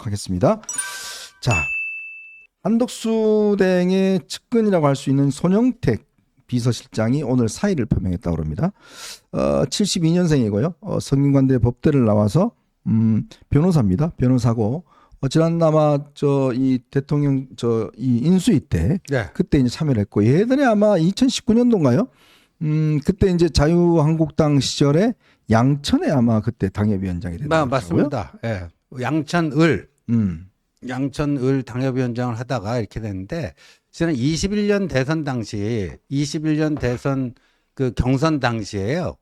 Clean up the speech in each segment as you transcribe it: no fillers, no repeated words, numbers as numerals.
하겠습니다. 자, 한덕수 대행의 측근이라고 할 수 있는 손영택 비서실장이 오늘 사의를 표명했다고 합니다. 72년생이고요. 성균관대 법대를 나와서 변호사입니다. 변호사고 지난 아마 이 대통령 이 인수위 때 네. 그때 이제 참여를 했고 예전에 아마 2019년도인가요? 그때 이제 자유한국당 시절에 양천에 아마 그때 당협위원장이 됐던 맞습니다. 예. 양천을 음. 당협위원장을 하다가 이렇게 됐는데 저는 21년 대선 당시 21년 대선 그 경선 당시에요.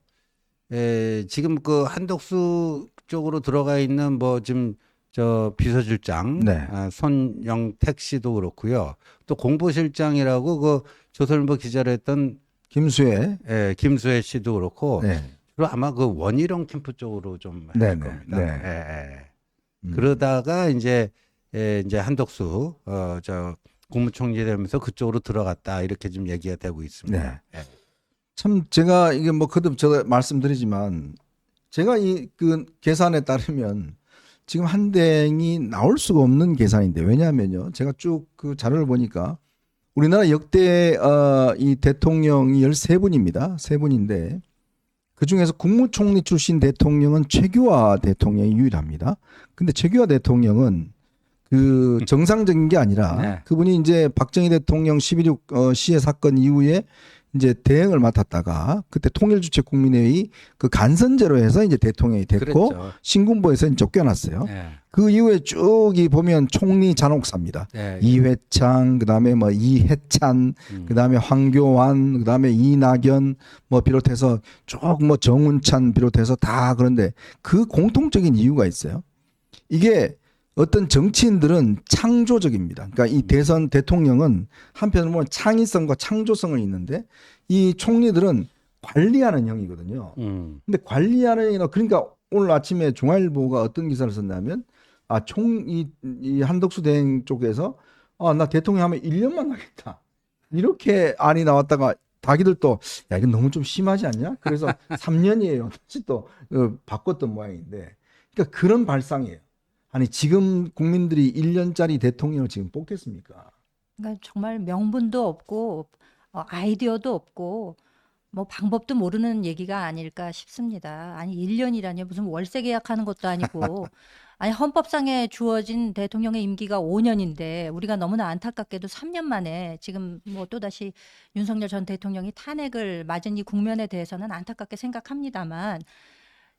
지금 그 한덕수 쪽으로 들어가 있는 뭐 지금 저 비서실장 네. 손영택 씨도 그렇고요. 또 공보실장이라고 그 조선일보 기자를 했던 김수혜. 김수혜 씨도 그렇고 네. 그리고 아마 그 원희룡 캠프 쪽으로 좀 할 네네. 겁니다. 네. 그러다가 이제 한덕수 저 국무총리 되면서 그쪽으로 들어갔다 이렇게 지금 얘기가 되고 있습니다. 네. 참 제가 이게 뭐 거듭 제가 말씀드리지만 제가 이 그 계산에 따르면 지금 한 대행이 나올 수가 없는 계산인데 왜냐하면요 제가 쭉 그 자료를 보니까 우리나라 역대 이 대통령이 13분입니다. 3분인데 그 중에서 국무총리 출신 대통령은 최규하 대통령이 유일합니다. 근데 최규하 대통령은 그 정상적인 게 아니라 네. 그분이 이제 박정희 대통령 11.6 시해 사건 이후에 이제 대행을 맡았다가 그때 통일주체국민회의 그 간선제로 해서 이제 대통령이 됐고 그랬죠. 신군부에서 쫓겨났어요. 네. 그 이후에 쭉 이 보면 총리 잔혹사입니다. 네. 이회창 그다음에 뭐 이해찬 그다음에 황교안 그다음에 이낙연 뭐 비롯해서 쭉 뭐 정운찬 비롯해서 다 그런데 그 공통적인 이유가 있어요. 이게 어떤 정치인들은 창조적입니다. 그러니까 이 대선 대통령은 한편으로 보면 창의성과 창조성을 있는데 이 총리들은 관리하는 형이거든요. 근데 관리하는 형이나 그러니까 오늘 아침에 중앙일보가 어떤 기사를 썼냐면 이 한덕수 대행 쪽에서 나 대통령 하면 1년만 하겠다. 이렇게 안이 나왔다가 자기들도 야 이건 너무 좀 심하지 않냐? 그래서 3년이에요. 다시 또 바꿨던 모양인데 그러니까 그런 발상이에요. 아니 지금 국민들이 1년짜리 대통령을 지금 뽑겠습니까? 그러니까 정말 명분도 없고 아이디어도 없고 뭐 방법도 모르는 얘기가 아닐까 싶습니다. 아니 1년이라니 무슨 월세 계약하는 것도 아니고 아니 헌법상에 주어진 대통령의 임기가 5년인데 우리가 너무나 안타깝게도 3년 만에 지금 뭐 또다시 윤석열 전 대통령이 탄핵을 맞은 이 국면에 대해서는 안타깝게 생각합니다만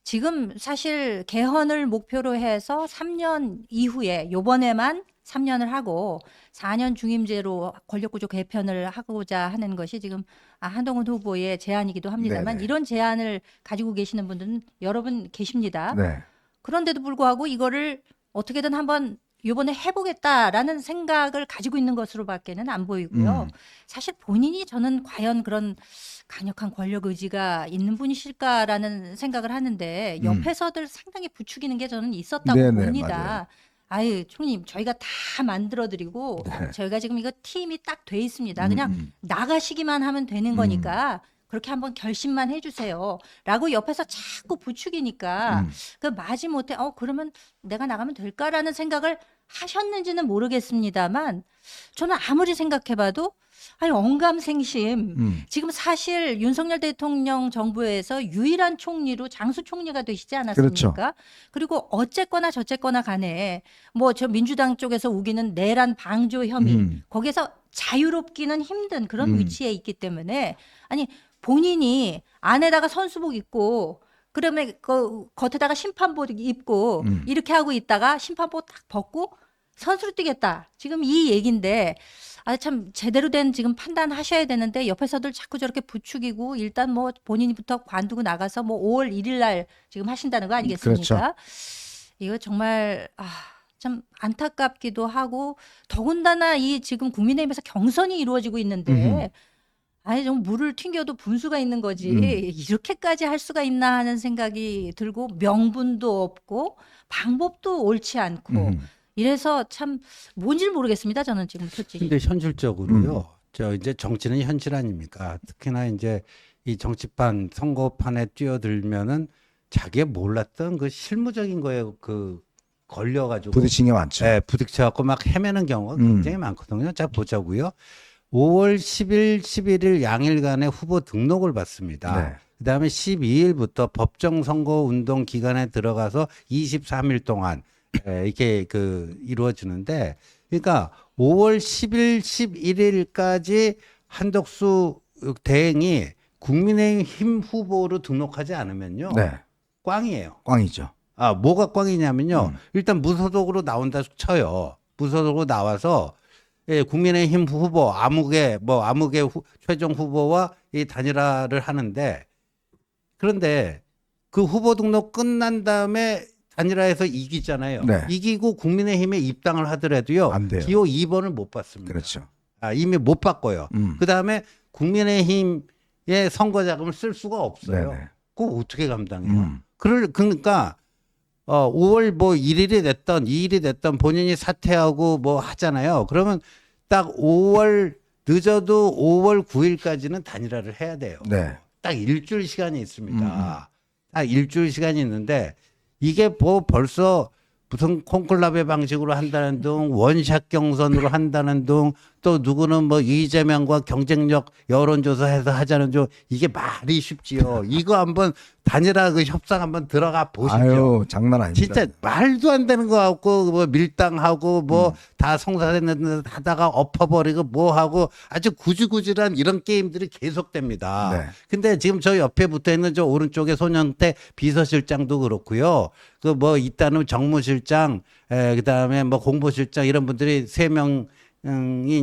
지금 사실 개헌을 목표로 해서 3년 이후에 요번에만 3년을 하고 4년 중임제로 권력구조 개편을 하고자 하는 것이 지금 한동훈 후보의 제안이기도 합니다만 네네. 이런 제안을 가지고 계시는 분들은 여러 분 계십니다. 네. 그런데도 불구하고 이거를 어떻게든 한번 이번에 해보겠다라는 생각을 가지고 있는 것으로밖에는 안 보이고요. 사실 본인이 저는 과연 그런 강력한 권력 의지가 있는 분이실까라는 생각을 하는데 옆에서들 상당히 부추기는 게 저는 있었다고 네네, 봅니다. 맞아요. 아유, 총님, 저희가 다 만들어드리고 네. 저희가 지금 이거 팀이 딱 돼 있습니다. 그냥 나가시기만 하면 되는 거니까 그렇게 한번 결심만 해주세요. 라고 옆에서 자꾸 부추기니까 그 마지못해 그러면 내가 나가면 될까라는 생각을 하셨는지는 모르겠습니다만 저는 아무리 생각해봐도 아니 언감생심 지금 사실 윤석열 대통령 정부에서 유일한 총리로 장수 총리가 되시지 않았습니까? 그렇죠. 그리고 어쨌거나 저쨌거나 간에 뭐 저 민주당 쪽에서 우기는 내란 방조 혐의 거기서 자유롭기는 힘든 그런 위치에 있기 때문에 아니 본인이 안에다가 선수복 입고 그러면 그 겉에다가 심판복 입고 이렇게 하고 있다가 심판복 딱 벗고 선수로 뛰겠다. 지금 이 얘기인데 참 제대로 된 지금 판단하셔야 되는데 옆에서들 자꾸 저렇게 부추기고 일단 뭐 본인부터 관두고 나가서 뭐 5월 1일 날 지금 하신다는 거 아니겠습니까? 그렇죠. 이거 정말 참 안타깝기도 하고 더군다나 이 지금 국민의힘에서 경선이 이루어지고 있는데 아니 좀 물을 튕겨도 분수가 있는 거지 이렇게까지 할 수가 있나 하는 생각이 들고 명분도 없고 방법도 옳지 않고 이래서 참 뭔지를 모르겠습니다. 저는 지금 솔직히. 근데 현실적으로요. 저 이제 정치는 현실 아닙니까? 특히나 이제 이 정치판 선거판에 뛰어들면은 자기가 몰랐던 그 실무적인 거에 그 걸려가지고 부딪힌 게 많죠. 예, 부딪혀갖고 막 헤매는 경우가 굉장히 많거든요. 자, 보자고요. 5월 10일, 11일 양일간의 후보 등록을 받습니다. 네. 그다음에 12일부터 법정 선거 운동 기간에 들어가서 23일 동안 이렇게 이루어지는데, 그러니까 5월 10일, 11일까지 한덕수 대행이 국민의힘 후보로 등록하지 않으면요, 네. 꽝이에요. 꽝이죠. 아, 뭐가 꽝이냐면요. 일단 무소속으로 나온다 쳐요. 무소속으로 나와서 국민의힘 후보 아무개 최종 후보와 이 단일화를 하는데, 그런데 그 후보 등록 끝난 다음에 단일화해서 이기잖아요. 네. 이기고 국민의힘에 입당을 하더라도요. 안 돼요. 기호 2번을 못 받습니다. 그렇죠. 아, 이미 못 바꿔요. 음. 그다음에 국민의힘의 선거 자금을 쓸 수가 없어요. 네네. 그거 어떻게 감당해요? 음. 그러니까 5월 뭐 1일이 됐던 2일이 됐던 본인이 사퇴하고 뭐 하잖아요. 그러면 딱 5월 늦어도 5월 9일까지는 단일화를 해야 돼요. 네. 딱 일주일 시간이 있습니다. 딱 일주일 시간이 있는데 이게 뭐 벌써 무슨 콘클라베 방식으로 한다는 둥, 원샷 경선으로 한다는 둥, 또 누구는 뭐 이재명과 경쟁력 여론조사해서 하자는 둥, 이게 말이 쉽지요. 이거 한번 단일화 그 협상 한번 들어가 보십시오. 아유, 장난 아닙니다. 진짜 말도 안 되는 거 같고 뭐 밀당하고 뭐 다 성사됐는데 하다가 엎어버리고 뭐 하고 아주 구질구질한 이런 게임들이 계속됩니다. 네. 근데 지금 저 옆에 붙어 있는 저 오른쪽에 손영태 비서실장도 그렇고요. 그 뭐 있다는 정무실장, 그다음에 뭐 공보실장 이런 분들이 3명이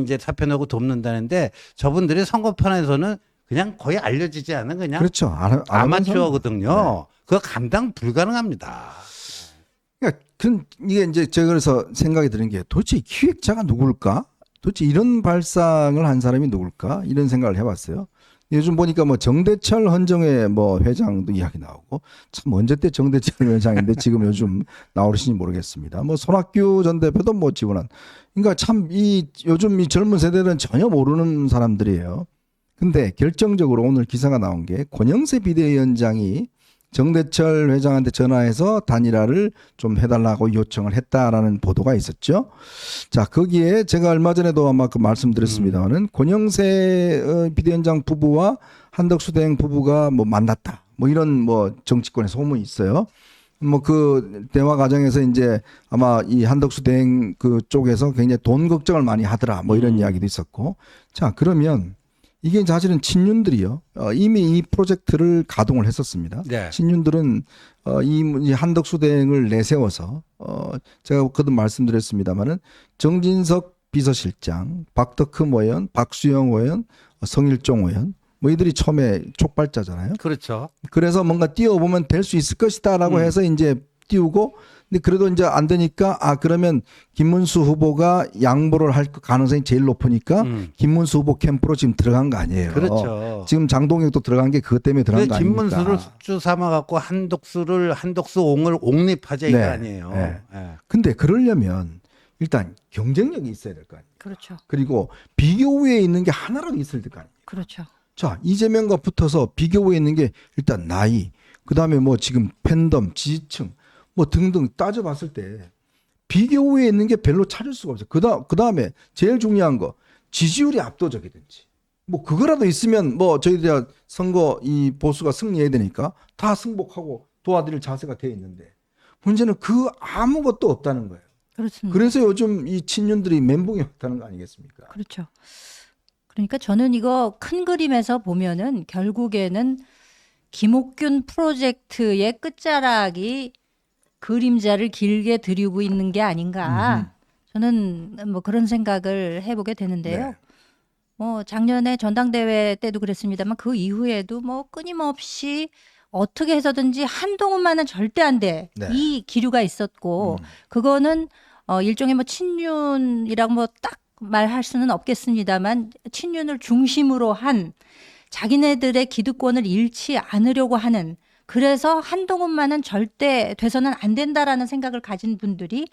이제 사표 내고 돕는다는데 저분들이 선거판에서는 그냥 거의 알려지지 않은 그냥 그렇죠. 아마추어거든요. 그거 감당 불가능합니다. 그러니까 이게 이제 제가 그래서 생각이 드는 게 도대체 기획자가 누굴까? 도대체 이런 발상을 한 사람이 누굴까? 이런 생각을 해봤어요. 요즘 보니까 뭐 정대철 헌정회 뭐 회장도 이야기 나오고 참 언제 때 정대철 회장인데 지금 요즘 나오시는지 모르겠습니다. 뭐 손학규 전 대표도 뭐 지원한. 그러니까 참 요즘 이 젊은 세대들은 전혀 모르는 사람들이에요. 근데 결정적으로 오늘 기사가 나온 게 권영세 비대위원장이 정대철 회장한테 전화해서 단일화를 좀 해달라고 요청을 했다라는 보도가 있었죠. 자, 거기에 제가 얼마 전에도 아마 그 말씀드렸습니다만은 권영세 비대위원장 부부와 한덕수 대행 부부가 뭐 만났다. 뭐 이런 뭐 정치권의 소문이 있어요. 뭐 그 대화 과정에서 이제 아마 이 한덕수 대행 그 쪽에서 굉장히 돈 걱정을 많이 하더라. 뭐 이런 이야기도 있었고. 자, 그러면 이게 사실은 친윤들이요. 이미 이 프로젝트를 가동을 했었습니다. 네. 친윤들은 이 한덕수 대행을 내세워서 제가 거듭 말씀드렸습니다마는 정진석 비서실장, 박덕흠 의원, 박수영 의원, 성일종 의원 뭐 이들이 처음에 촉발자잖아요. 그렇죠. 그래서 뭔가 띄워보면 될 수 있을 것이다라고 해서 이제 띄우고, 근데 그래도 이제 안 되니까 그러면 김문수 후보가 양보를 할 가능성이 제일 높으니까 김문수 후보 캠프로 지금 들어간 거 아니에요. 그렇죠. 지금 장동혁도 들어간 게 그것 때문에 들어간 거 아닙니까? 김문수를 숙주 삼아 갖고 한덕수 옹을 옹립하자 이거 네. 아니에요. 네. 예. 근데 그러려면 일단 경쟁력이 있어야 될 거 아니에요. 그렇죠. 그리고 비교 우위에 있는 게 하나라도 있어야 될 거 아니에요. 그렇죠. 자, 이재명과 붙어서 비교 우위에 있는 게 일단 나이, 그다음에 뭐 지금 팬덤, 지지층 뭐 등등 따져봤을 때 비교 우위에 있는 게 별로 찾을 수가 없어요. 그다음에 제일 중요한 거 지지율이 압도적이든지 뭐 그거라도 있으면 뭐 저희들이 선거 이 보수가 승리해야 되니까 다 승복하고 도와드릴 자세가 되어 있는데 문제는 그 아무것도 없다는 거예요. 그렇습니다. 그래서 요즘 이 친윤들이 멘붕이 왔다는 거 아니겠습니까? 그렇죠. 그러니까 저는 이거 큰 그림에서 보면은 결국에는 김옥균 프로젝트의 끝자락이 그림자를 길게 들이고 있는 게 아닌가. 저는 뭐 그런 생각을 해보게 되는데요. 네. 뭐 작년에 전당대회 때도 그랬습니다만 그 이후에도 뭐 끊임없이 어떻게 해서든지 한동훈만은 절대 안 돼. 네. 이 기류가 있었고 그거는 일종의 뭐 친윤이라고 뭐 딱 말할 수는 없겠습니다만 친윤을 중심으로 한 자기네들의 기득권을 잃지 않으려고 하는, 그래서 한동훈만은 절대 돼서는 안 된다라는 생각을 가진 분들이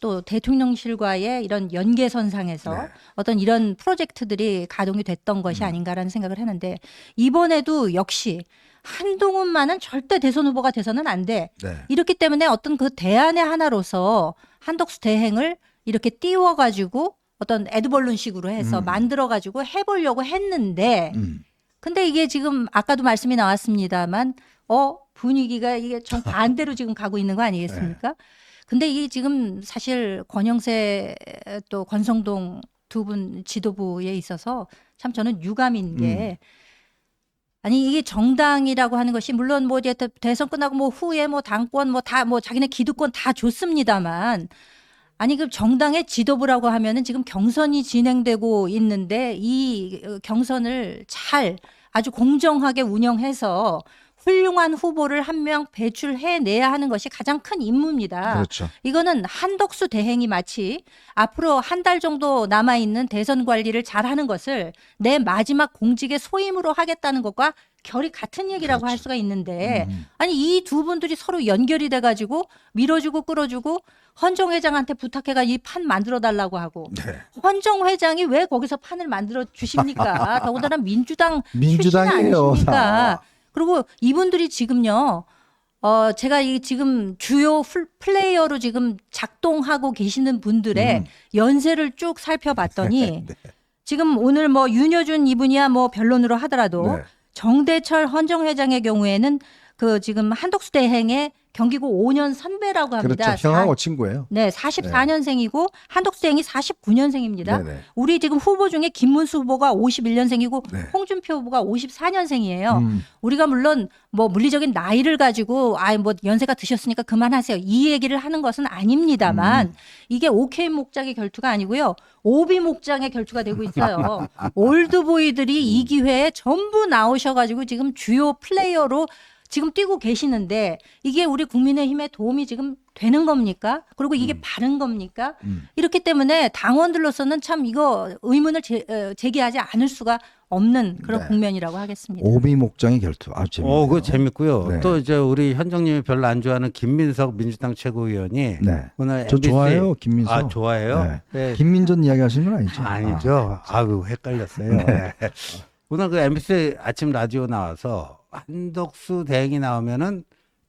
또 대통령실과의 이런 연계선상에서 네. 어떤 이런 프로젝트들이 가동이 됐던 것이 아닌가라는 생각을 하는데 이번에도 역시 한동훈만은 절대 대선 후보가 돼서는 안 돼. 네. 이렇기 때문에 어떤 그 대안의 하나로서 한덕수 대행을 이렇게 띄워가지고 어떤 에드벌룬식으로 해서 만들어가지고 해보려고 했는데 근데 이게 지금 아까도 말씀이 나왔습니다만 분위기가 이게 정 반대로 지금 가고 있는 거 아니겠습니까? 근데 이게 지금 사실 권영세 또 권성동 두 분 지도부에 있어서 참 저는 유감인 게 아니 이게 정당이라고 하는 것이 물론 뭐 이제 대선 끝나고 뭐 후에 뭐 당권 뭐 다 뭐 자기네 기득권 다 줬습니다만 아니 그 정당의 지도부라고 하면은 지금 경선이 진행되고 있는데 이 경선을 잘 아주 공정하게 운영해서 훌륭한 후보를 한 명 배출해내야 하는 것이 가장 큰 임무입니다. 그렇죠. 이거는 한덕수 대행이 마치 앞으로 한 달 정도 남아있는 대선 관리를 잘하는 것을 내 마지막 공직의 소임으로 하겠다는 것과 결이 같은 얘기라고 그렇죠. 할 수가 있는데 아니 이 두 분들이 서로 연결이 돼가지고 밀어주고 끌어주고 헌정 회장한테 부탁해가 이 판 만들어 달라고 하고 네. 헌정 회장이 왜 거기서 판을 만들어 주십니까? 더군다나 민주당 출신 민주당이에요. 아니십니까? 그리고 이분들이 지금요. 제가 이 지금 주요 플레이어로 지금 작동하고 계시는 분들의 연세를 쭉 살펴봤더니 지금 오늘 뭐 윤여준 이분이야 뭐 변론으로 하더라도 네. 정대철 헌정회장의 경우에는 그 지금 한덕수 대행의 경기고 5년 선배라고 합니다. 그렇죠. 형하고 친구예요. 네, 44년생이고 한덕수 대행이 49년생입니다. 네네. 우리 지금 후보 중에 김문수 후보가 51년생이고 네. 홍준표 후보가 54년생이에요. 음. 우리가 물론 뭐 물리적인 나이를 가지고 뭐 연세가 드셨으니까 그만하세요. 이 얘기를 하는 것은 아닙니다만 이게 OK 목장의 결투가 아니고요. 오비 목장의 결투가 되고 있어요. 올드보이들이 이 기회에 전부 나오셔가지고 지금 주요 플레이어로 지금 뛰고 계시는데 이게 우리 국민의힘에 도움이 지금 되는 겁니까? 그리고 이게 바른 겁니까? 이렇기 때문에 당원들로서는 참 이거 의문을 제기하지 않을 수가 없는 그런 네. 국면이라고 하겠습니다. 오비 목장의 결투. 아주 재밌네요. 그거 재밌고요. 네. 또 이제 우리 현정님이 별로 안 좋아하는 김민석 민주당 최고위원이 네. 오늘 저 MBC 좋아해요, 김민석. 아 좋아해요? 네. 네. 김민전 이야기 하시는 건 아니죠? 아니죠. 아유 헷갈렸어요. 네. 오늘 그 MBC 아침 라디오 나와서 한덕수 대행이 나오면은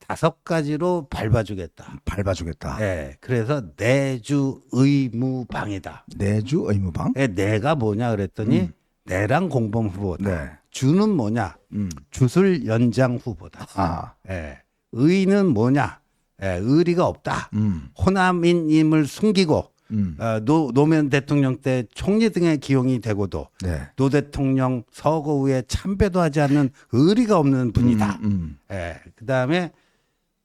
5가지로 밟아주겠다. 밟아주겠다. 네. 그래서 내주 의무방이다. 내주 의무방? 네, 내가 뭐냐 그랬더니 내랑 공범 후보다. 네. 주는 뭐냐? 주술 연장 후보다. 아. 예. 의는 뭐냐? 예, 의리가 없다. 음. 호남인임을 숨기고 노무현 대통령 때 총리 등의 기용이 되고도 네. 노 대통령 서거 후에 참배도 하지 않는 의리가 없는 분이다. 예. 그다음에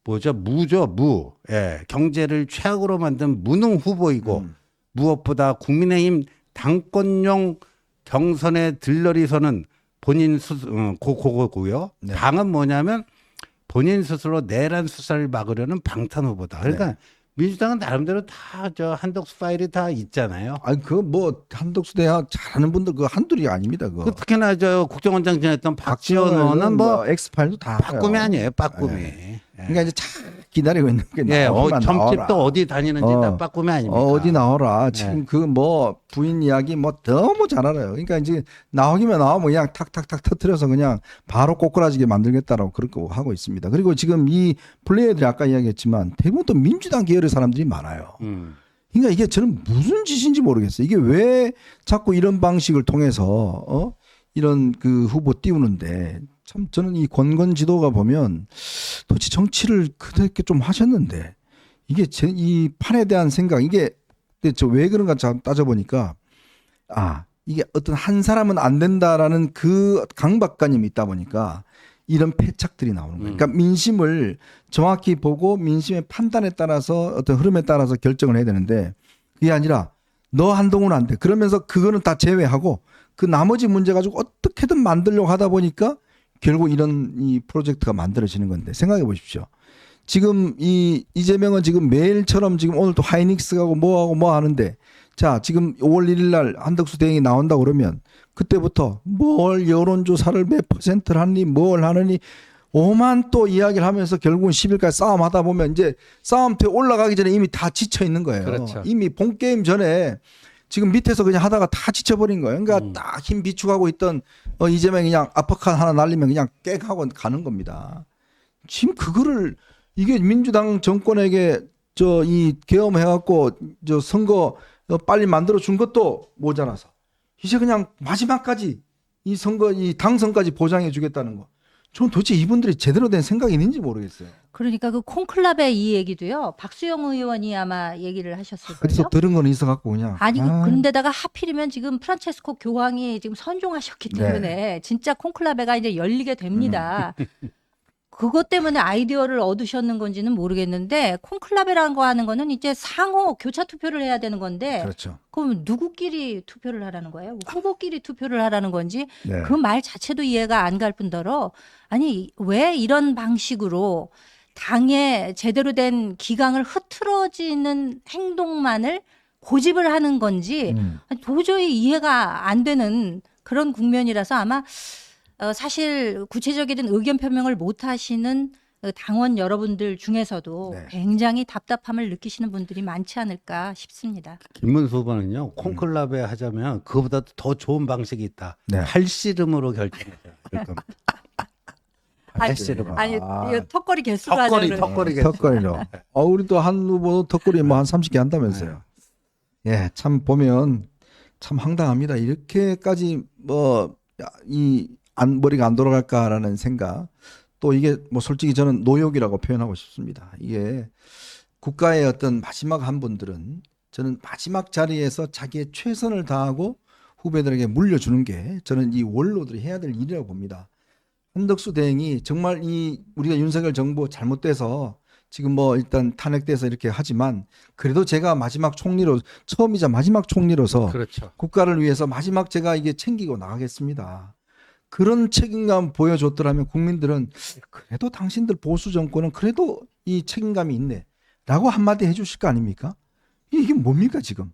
뭐죠? 무죠, 무. 예. 경제를 최악으로 만든 무능 후보이고 무엇보다 국민의힘 당권용 경선에 들러리 서는 본인 고고고요. 네. 당은 뭐냐면 본인 스스로 내란 수사를 막으려는 방탄 후보다. 그러니까 네. 민주당은 나름대로 다 저 한덕수 파일이 다 있잖아요. 아니 그 뭐 한덕수 대학 잘하는 분들 그 한둘이 아닙니다. 그거. 그 특히나 저 국정원장 지냈던 박지원 의원은 뭐 엑스파일도 다 빠꿈이 알아요. 아니에요. 빠꿈이. 네. 그러니까 이제 참 기다리고 있는 게 예, 나오기만 나와라. 점집도 어디 다니는지 다 빠꿈이 아닙니까? 어디 나와라. 지금 그 뭐 부인 이야기 뭐 너무 잘 알아요. 그러니까 이제 나오기만 나오면 그냥 탁탁탁 터트려서 그냥 바로 꼬꾸라지게 만들겠다라고 그렇게 하고 있습니다. 그리고 지금 이 플레이어들이 아까 이야기했지만 대부분 또 민주당 계열의 사람들이 많아요. 그러니까 이게 저는 무슨 짓인지 모르겠어요. 이게 왜 자꾸 이런 방식을 통해서 이런 그 후보 띄우는데 참 저는 이 권건 지도가 보면 도대체 정치를 그렇게 좀 하셨는데 이게 이 판에 대한 생각 이게 저 왜 그런가 따져보니까 이게 어떤 한 사람은 안 된다라는 그 강박관념이 있다 보니까 이런 패착들이 나오는 거예요. 그러니까 민심을 정확히 보고 민심의 판단에 따라서 어떤 흐름에 따라서 결정을 해야 되는데 그게 아니라 너 한동훈 안 돼. 그러면서 그거는 다 제외하고 그 나머지 문제 가지고 어떻게든 만들려고 하다 보니까 결국 이런 이 프로젝트가 만들어지는 건데 생각해 보십시오. 지금 이 이재명은 지금 매일처럼 지금 오늘 또 하이닉스 가고 뭐하고 뭐 하는데 자 지금 5월 1일 날 한덕수 대행이 나온다고 그러면 그때부터 뭘 여론조사를 몇 %를 하니 뭘 하느니 오만 또 이야기를 하면서 결국은 10일까지 싸움하다 보면 이제 싸움터에 올라가기 전에 이미 다 지쳐 있는 거예요. 그렇죠. 이미 본 게임 전에 지금 밑에서 그냥 하다가 다 지쳐버린 거예요. 그러니까 딱 힘 비축하고 있던 이재명이 그냥 아퍼컷 하나 날리면 그냥 깨 하고 가는 겁니다. 지금 그거를 이게 민주당 정권에게 이 계엄해갖고 저 선거 빨리 만들어 준 것도 모자라서 이제 그냥 마지막까지 이 선거 이 당선까지 보장해 주겠다는 거. 저는 도대체 이분들이 제대로 된 생각이 있는지 모르겠어요. 그러니까 그 콘클라베 이 얘기도요. 박수영 의원이 아마 얘기를 하셨을 그래서 거예요. 들은 건 있어갖고 그냥. 아니 그런데다가 하필이면 지금 프란체스코 교황이 지금 선종하셨기 때문에 진짜 콘클라베가 이제 열리게 됩니다. 그것 때문에 아이디어를 얻으셨는 건지는 모르겠는데 콘클라베라는 거 하는 거는 이제 상호 교차 투표를 해야 되는 건데 그렇죠. 그럼 누구끼리 투표를 하라는 거예요? 후보끼리 투표를 하라는 건지 네. 그 말 자체도 이해가 안 갈 뿐더러 아니 왜 이런 방식으로 당의 제대로 된 기강을 흐트러지는 행동만을 고집을 하는 건지 도저히 이해가 안 되는 그런 국면이라서 아마 사실 구체적인 의견 표명을 못 하시는 당원 여러분들 중에서도 네. 굉장히 답답함을 느끼시는 분들이 많지 않을까 싶습니다. 김문수 후보는요 콘클라베 하자면 그보다 더 좋은 방식이 있다. 네. 팔씨름으로 결정해야 될 겁니다. 팔씨름. 아니 아. 이거 턱걸이 개수로 턱걸이 하자고 턱걸이 턱걸이로. 우리 또 한 후보 턱걸이 뭐 한 30개 한다면서요. 예, 참 보면 참 황당합니다. 이렇게까지 머리가 안 돌아갈까라는 생각. 또 이게 뭐 솔직히 저는 노욕이라고 표현하고 싶습니다. 이게 국가의 어떤 마지막 한 분들은 저는 마지막 자리에서 자기의 최선을 다하고 후배들에게 물려주는 게 저는 이 원로들이 해야 될 일이라고 봅니다. 한덕수 대행이 정말 우리가 윤석열 정부 잘못돼서 지금 뭐 일단 탄핵돼서 이렇게 하지만 그래도 제가 마지막 총리로 처음이자 마지막 총리로서 그렇죠. 국가를 위해서 마지막 제가 이게 챙기고 나가겠습니다. 그런 책임감 보여줬더라면 국민들은 그래도 당신들 보수 정권은 그래도 이 책임감이 있네 라고 한마디 해주실 거 아닙니까? 이게 뭡니까 지금?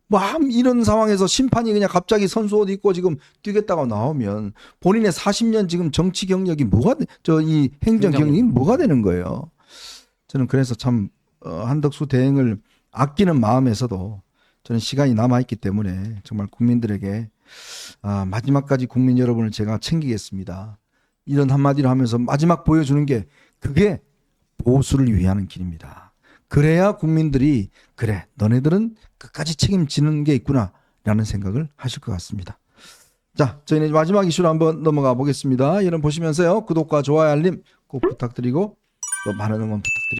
뭐 이런 상황에서 심판이 그냥 갑자기 선수 옷 입고 지금 뛰겠다고 나오면 본인의 40년 지금 정치 경력이 이 행정 경력이 뭐가 되는 거예요? 저는 그래서 참 한덕수 대행을 아끼는 마음에서도 저는 시간이 남아있기 때문에 정말 국민들에게 마지막까지 국민 여러분을 제가 챙기겠습니다. 이런 한마디를 하면서 마지막 보여주는 게 그게 보수를 위하는 길입니다. 그래야 국민들이 그래 너네들은 끝까지 책임지는 게 있구나 라는 생각을 하실 것 같습니다. 자, 저희는 마지막 이슈로 한번 넘어가 보겠습니다. 여러분 보시면서요 구독과 좋아요 알림 꼭 부탁드리고 또 많은 응원 부탁드립니다.